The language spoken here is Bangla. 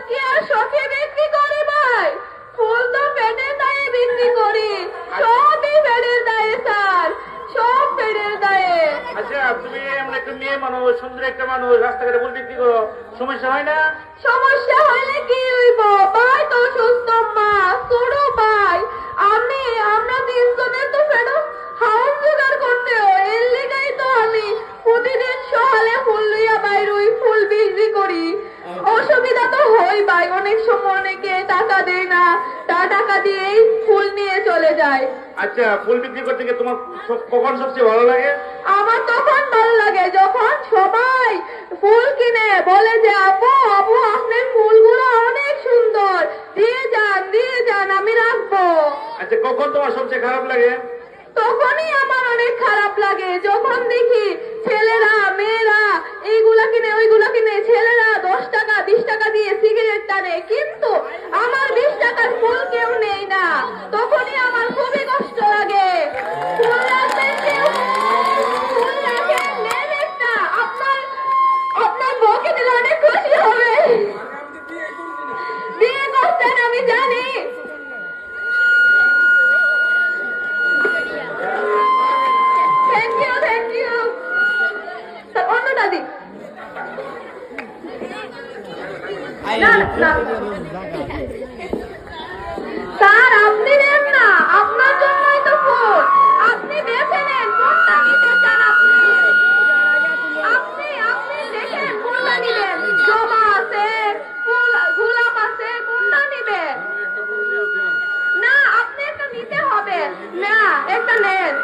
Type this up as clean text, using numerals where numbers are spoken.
কি আর শখে বিক্রি করি ভাই? ফুল তো পেটের দায়ে বিক্রি করি, সবই পেটের দায়ে স্যার, সব পেটের দায়ে। আচ্ছা, তুমি এমন একটা মেয়ে মানুষ, সুন্দর একটা মানুষ, রাস্তাঘাটে ফুল বিক্রি করো, সমস্যা হয় না? সমস্যা হলে কি হইব? ভাই তো সুস্থ, মা ছোট ভাই, আমরা তিনজনের তো ফেরো হাউস জোগাড় করতে হয়। এর লেগাই তো আমি প্রতিদিন সকালে ফুল লইয়া বাইর হই, ফুল বিক্রি করি। অসুবিধা তো হয় ভাই, অনেক সময় অনেকে টাকা দেয় না, তা টাকা দিয়েই ফুল নিয়ে চলে যায়। আচ্ছা, ফুল বিক্রি করতে গিয়ে তোমার কখন সবচেয়ে ভালো লাগে? আমার তখন ভালো লাগে যখন সবাই ফুল কিনে বলে যে আপু আপু আপনার ফুলগুলো অনেক সুন্দর, দিয়ে যান আমি রাখবো। আচ্ছা, কখন তোমার সবচেয়ে খারাপ লাগে? তখনই আমার অনেক খারাপ লাগে যখন দেখি ছেলেরা মেয়েরা এইগুলা কিনে ওইগুলা কিনে, ছেলেরা 10 টাকা 20 টাকা দিয়ে সিগারেট টানে, কিন্তু আমার 20 টাকার ফুল কেউ নেই না। তখনই আমার খুবই কষ্ট লাগে। ফুল রাখবেন কেউ? ফুল রাখেন, নেন একটা। আপনার বউকে দিলে অনেক খুশি হবে। বিয়ে করছেন আমি জানি। Thank you. অন্যটা দিন। না স্যার, আপনি নেন না, আপনার জন্যই তো ফুল। আপনি বেছে নেন কোনটা নিতে চান। আপনি দেখেন কোনটা নিবেন। জবা আছে, ফুল গোলাপ আছে, কোনটা নিবেন? না, আপনি একটা নিতে হবে। না, একটা নেন।